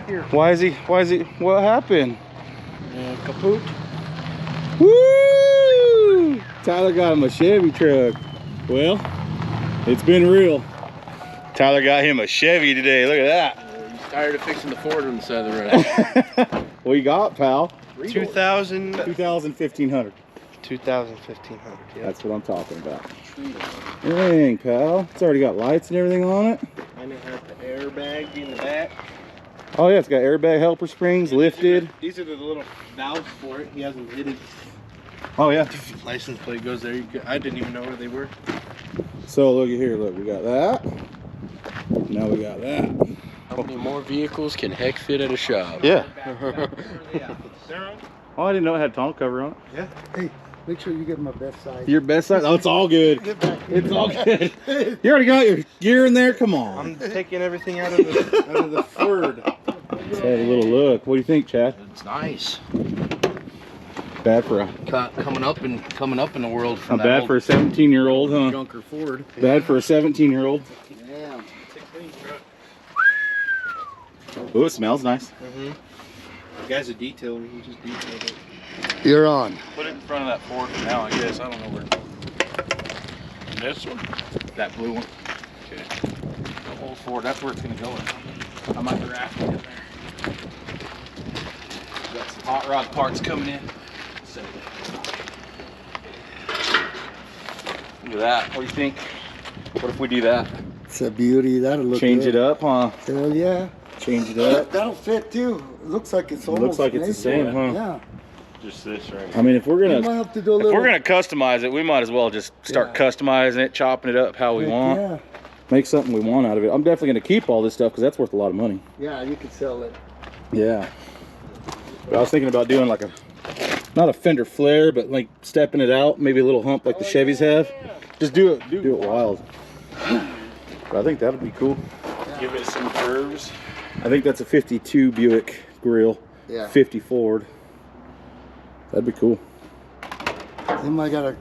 back here. Why is he, what happened? Kaput. Woo! Tyler got him a Chevy truck. Well, it's been real. Tyler got him a Chevy today. Look at that. He's tired of fixing the Ford on the side of the road. What you got, pal? 2000. 1500. 1500. Yeah. That's what I'm talking about. Dang, pal. It's already got lights and everything on it. And it has the airbag in the back. Oh yeah, it's got airbag helper springs, lifted. These are the little valves for it. He hasn't hit it. Oh yeah. License plate goes there. I didn't even know where they were. So look at here, look, we got that. Now we got that. How many more vehicles can heck fit at a shop? Yeah. Yeah. Oh, I didn't know it had tonneau cover on it. Yeah. Hey, make sure you get my best side. Your best side? Oh, it's all good. It's all good. You already got your gear in there? Come on. I'm taking everything out of the Ford. Let's have a little look. What do you think, Chad? It's nice. Bad for a Coming up in the world from not bad for a 17-year-old, huh? junker Ford. Bad for a 17-year-old. Yeah. Oh, it smells nice. The guy's a detailer. He just detailed it. You're on. Put it in front of that Ford for now, I guess. I don't know where. This one? That blue one. Okay. The old Ford, that's where it's going to go in. I might draft it in there. Got some hot rod parts coming in. So, look at that. What do you think? What if we do that? It's a beauty. That'll look Change good. it up, huh? Hell yeah. Change it up. That'll fit too. It looks like it's almost Looks like it's the same, huh? Yeah. Just this right I mean, if we're You might gonna have to do a little. customize it, we might as well just start customizing it, chopping it up how we Heck want. Yeah. Make something we want out of it. I'm definitely gonna keep all this stuff because that's worth a lot of money. Yeah, you could sell it. Yeah. But I was thinking about doing like a, not a fender flare, but like stepping it out, maybe a little hump like the Chevys have. Just do it wild. But I think that would be cool. Give it some curves. I think that's a 52 Buick grill, Yeah. 50 Ford. That'd be cool. Then I gotta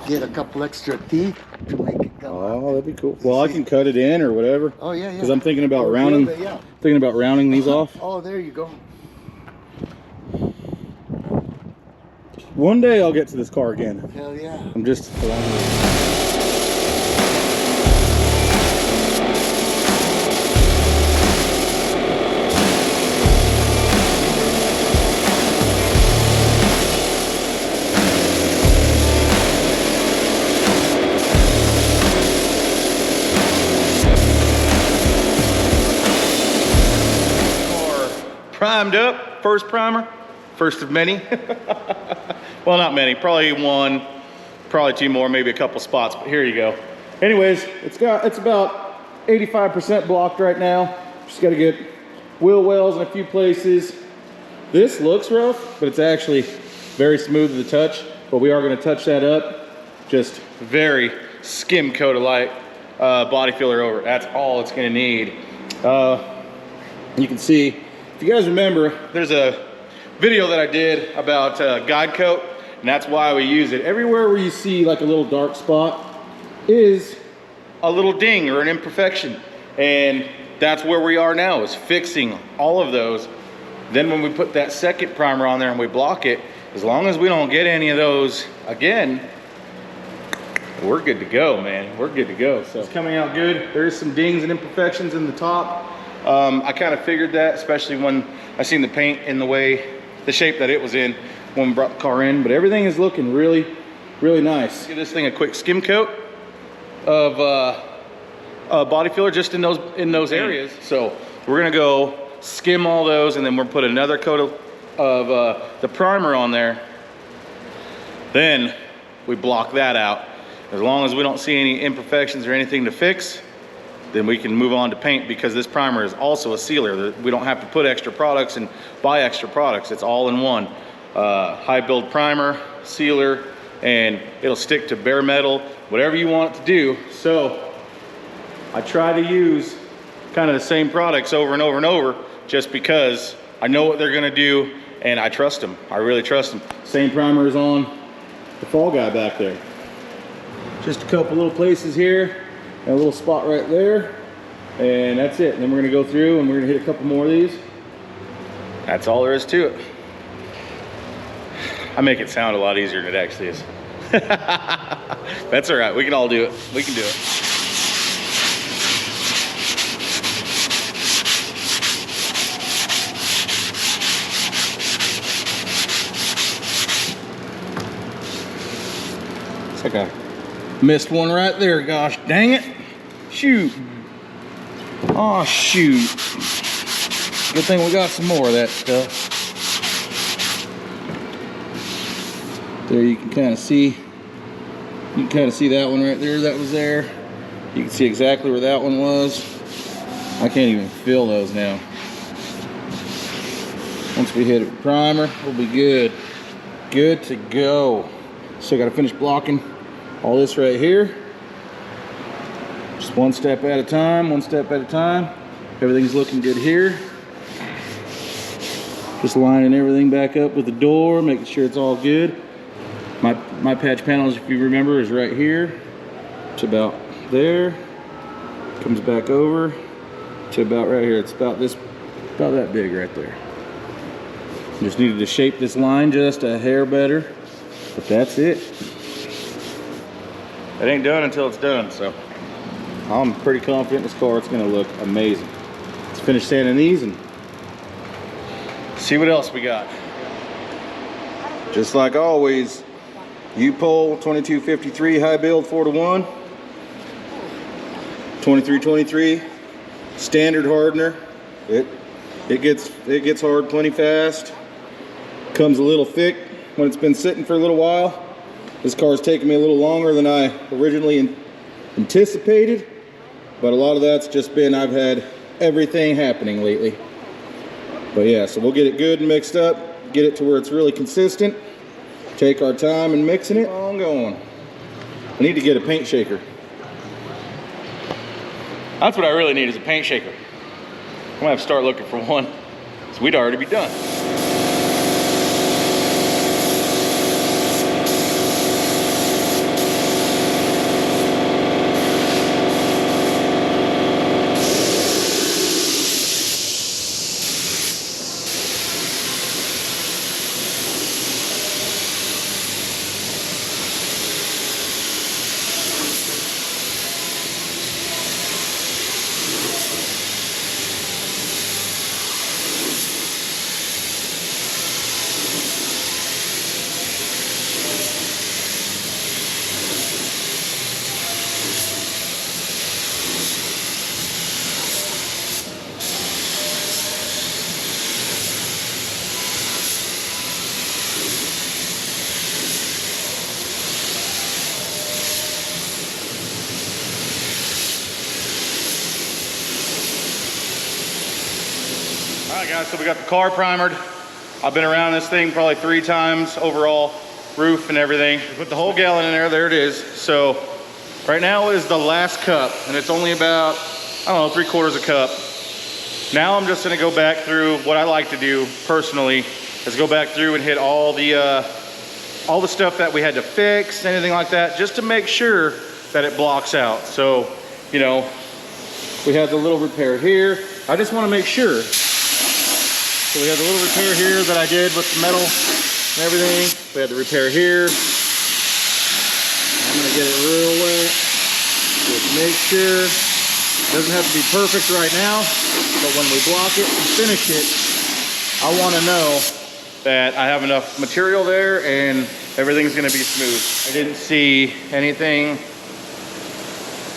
get a couple extra teeth to make it come out. Oh, that'd be cool. Well, I can cut it in or whatever. Oh yeah, yeah. Because I'm thinking about Or rounding, build it, yeah. thinking about rounding these off. Oh, there you go. One day I'll get to this car again. Hell yeah. I'm just primed up, first primer, first of many. Well, not many, probably one, probably two more, maybe a couple spots, but here you go. Anyways, it's about 85% blocked right now. Just gotta get wheel wells in a few places. This looks rough, but it's actually very smooth to the touch, but we are gonna touch that up. Just very skim coat of light body filler over it. That's all it's gonna need. You can see, if you guys remember, there's a video that I did about guide coat, and that's why we use it. Everywhere where you see like a little dark spot is a little ding or an imperfection, and that's where we are now, is fixing all of those. Then when we put that second primer on there and we block it, as long as we don't get any of those again, we're good to go, man. We're good to go. So it's coming out good. There is some dings and imperfections in the top. I kind of figured that, especially when I seen the paint in the shape that it was in when we brought the car in, but everything is looking really, really nice. Give this thing a quick skim coat of body filler just in those areas. So we're gonna go skim all those, and then we'll put another coat of the primer on there. Then we block that out. As long as we don't see any imperfections or anything to fix, then we can move on to paint, because this primer is also a sealer. We don't have to put extra products and buy extra products. It's all in one. High build primer, sealer, and it'll stick to bare metal, whatever you want it to do. So I try to use kind of the same products over and over and over, just because I know what they're gonna do and I trust them. I really trust them. Same primer is on the Fall Guy back there. Just a couple little places here, and a little spot right there, and that's it. And then we're gonna go through and we're gonna hit a couple more of these, That's all there is to it. I make it sound a lot easier than it actually is. That's all right, we can all do it. We can do it. It's like I missed one right there, gosh dang it. Shoot. Oh shoot. Good thing we got some more of that stuff. There you can kind of see. You can kind of see that one right there that was there. You can see exactly where that one was. I can't even feel those now. Once we hit it with primer, we'll be good. Good to go. Still gotta finish blocking all this right here. Just one step at a time, one step at a time. Everything's looking good here. Just lining everything back up with the door, making sure it's all good. My patch panels, if you remember, is right here. It's about there. Comes back over to about right here. It's about that big right there. Just needed to shape this line just a hair better, but that's it. It ain't done until it's done, so I'm pretty confident this car, it's gonna look amazing. Let's finish sanding these and see what else we got. Just like always, U-pole 2253 high build 4-to-1, 2323 standard hardener. It gets hard plenty fast. Comes a little thick when it's been sitting for a little while. This car's taken me a little longer than I originally anticipated, but a lot of that's just been I've had everything happening lately. But yeah, so we'll get it good and mixed up, get it to where it's really consistent, take our time in mixing it. I'm going. I need to get a paint shaker. That's what I really need, is a paint shaker. I'm gonna have to start looking for one, so we'd already be done. All right guys, so we got the car primered. I've been around this thing probably 3 times overall, roof and everything. Put the whole gallon in there it is. So right now is the last cup, and it's only about, I don't know, 3/4 a cup. Now I'm just gonna go back through. What I like to do personally is go back through and hit all the stuff that we had to fix, anything like that, just to make sure that it blocks out. So, you know, we had the little repair here. I just wanna make sure. So we had the little repair here that I did with the metal and everything. We had the repair here. I'm gonna get it real wet. Just make sure. It doesn't have to be perfect right now, but when we block it and finish it, I wanna know that I have enough material there and everything's gonna be smooth. I didn't see anything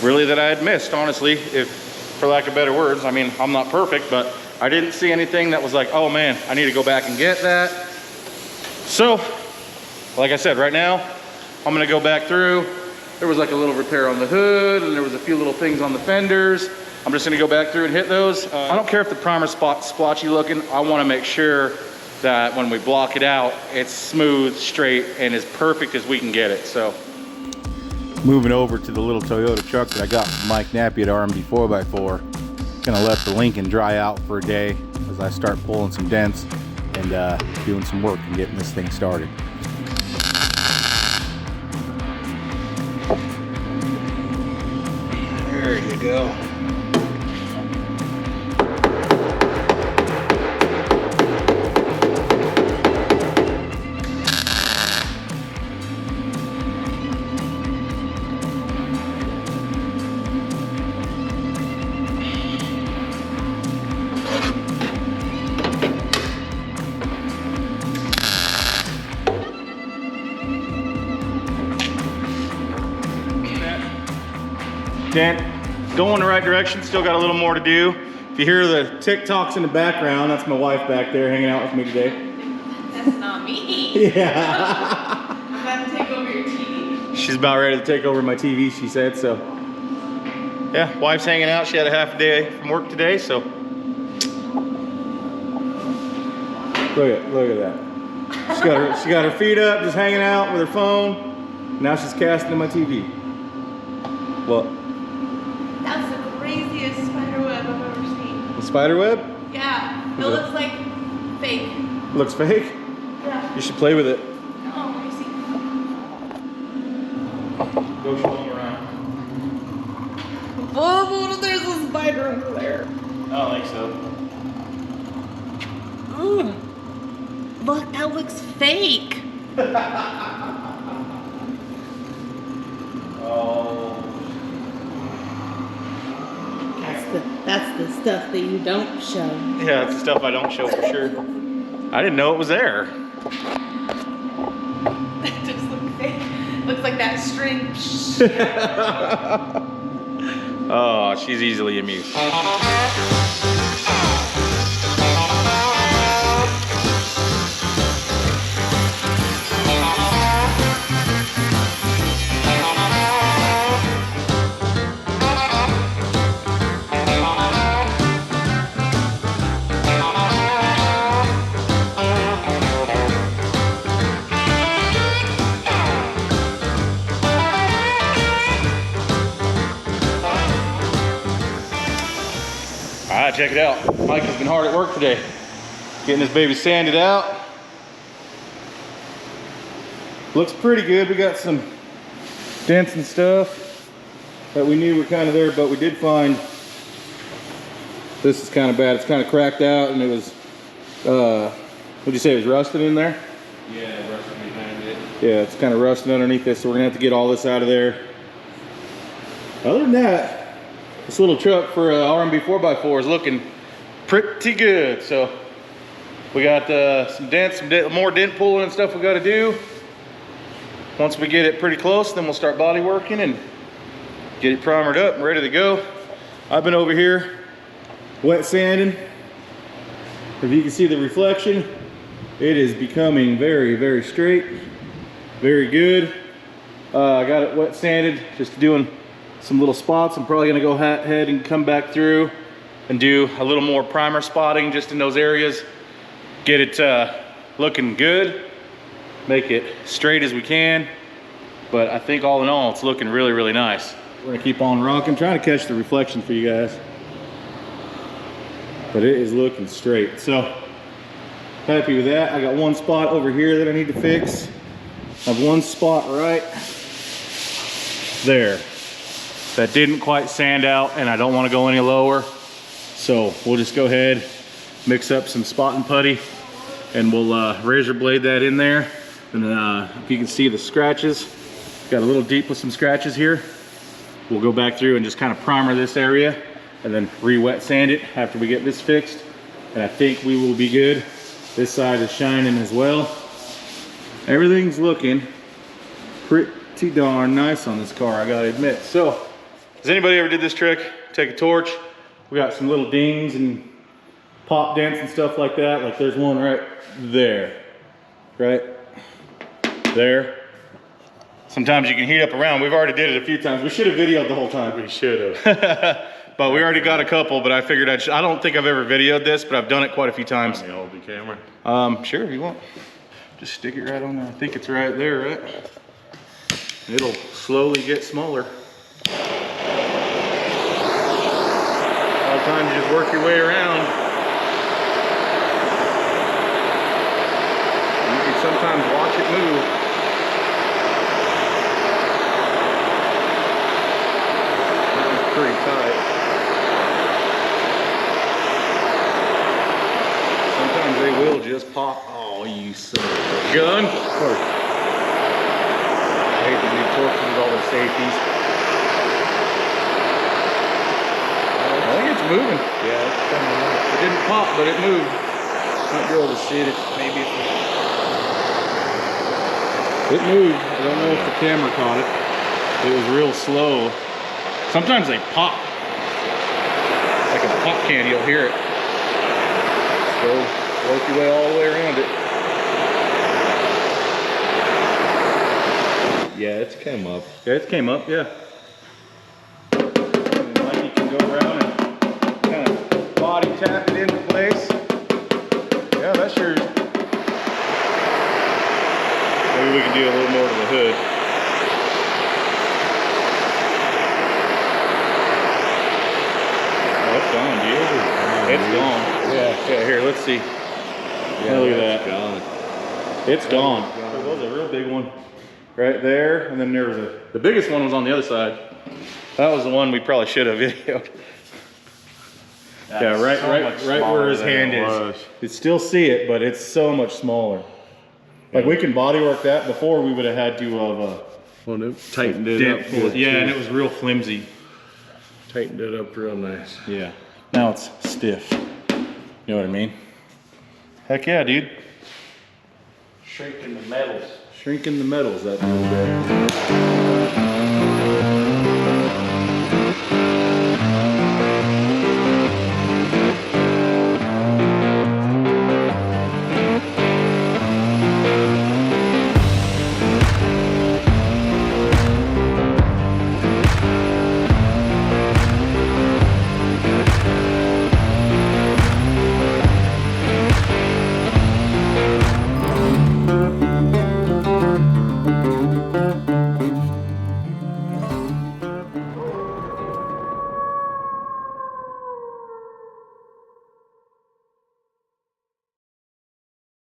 really that I had missed, honestly, if for lack of better words. I mean, I'm not perfect, but I didn't see anything that was like, oh man, I need to go back and get that. So, like I said, right now, I'm gonna go back through. There was like a little repair on the hood, and there was a few little things on the fenders. I'm just gonna go back through and hit those. I don't care if the primer's splotchy looking. I wanna make sure that when we block it out, it's smooth, straight, and as perfect as we can get it, so. Moving over to the little Toyota truck that I got from Mike Nappy at RMB 4x4. Gonna let the Lincoln dry out for a day as I start pulling some dents and doing some work and getting this thing started. There you go. dent. Going the right direction, still got a little more to do. If you hear the TikToks in the background, that's my wife back there hanging out with me today. That's not me. Yeah. I'm about to take over your TV. She's about ready to take over my TV, she said, so. Yeah, wife's hanging out. She had a half a day from work today, so. Look at that. She got her feet up, just hanging out with her phone. Now she's casting in my TV. What? That's the craziest spider web I've ever seen. The spider web? Yeah, it looks like fake. Looks fake? Yeah. You should play with it. Oh, let me see. Go show them around. Oh, there's a spider under there. I don't think so. Ooh. Look, that looks fake. Oh. That's the stuff that you don't show. Yeah, it's the stuff I don't show for sure. I didn't know it was there. It just looks fake. Looks like that string. Oh, she's easily amused. All right, check it out. Mike has been hard at work today, getting this baby sanded out. Looks pretty good. We got some dents and stuff that we knew were kind of there, but we did find this is kind of bad. It's kind of cracked out, and it was, what'd you say, it was rusted in there? Yeah, rusted behind it. Yeah, it's kind of rusted underneath this, so we're gonna have to get all this out of there. Other than that, this little truck for RMB 4x4 is looking pretty good. So we got some dents, more dent pulling and stuff we got to do. Once we get it pretty close, then we'll start body working and get it primered up and ready to go. I've been over here wet sanding. If you can see the reflection, it is becoming very, very straight, very good. I got it wet sanded, just doing some little spots. I'm probably gonna go ahead and come back through and do a little more primer spotting just in those areas. Get it looking good, make it straight as we can. But I think all in all, it's looking really, really nice. We're gonna keep on rocking, trying to catch the reflection for you guys. But it is looking straight. So, happy with that. I got one spot over here that I need to fix. I have one spot right there that didn't quite sand out, and I don't want to go any lower. So we'll just go ahead, mix up some spot and putty, and we'll razor blade that in there. And if you can see the scratches, got a little deep with some scratches here. We'll go back through and just kind of primer this area and then re-wet sand it after we get this fixed. And I think we will be good. This side is shining as well. Everything's looking pretty darn nice on this car, I gotta admit. So, has anybody ever did this trick? Take a torch. We got some little dings and pop dents and stuff like that. Like there's one right there, right there. Sometimes you can heat up around. We've already did it a few times. We should have videoed the whole time. We should have. But we already got a couple, but I figured I don't think I've ever videoed this, but I've done it quite a few times. Let me hold the camera. Sure, if you want. Just stick it right on there. I think it's right there, right? It'll slowly get smaller. All the time you just work your way around. You can sometimes watch it move. That was pretty tight. Sometimes they will just pop. Oh, you son of a gun. Of course. I hate to leave torches with all the safeties. I think it's moving. Yeah, it's coming out. It didn't pop, but it moved. Might be able to see it. Maybe it moved. I don't know if the camera caught it. It was real slow. Sometimes they pop. Like a pop can, you'll hear it. So work your way all the way around it. Yeah, it's came up. Yeah, it came up, yeah. And then Mikey can go around and kind of body tap it into place. Yeah, that's your... Maybe we can do a little more to the hood. Oh, it's gone, dude. It's gone. Yeah, here, let's see. Yeah, look at that. Gone. It's gone. There was a real big one right there, and then there was the biggest one was on the other side. That was the one we probably should have videoed. Yeah, right where his hand is. You still see it, but it's so much smaller. Like we can bodywork that. Before we would have had to have Well, no, tightened it up. Yeah, and it was real flimsy. Tightened it up real nice. Yeah. Now it's stiff. You know what I mean? Heck yeah, dude. Shrinking the metals. Shrinking the metals, that little bit.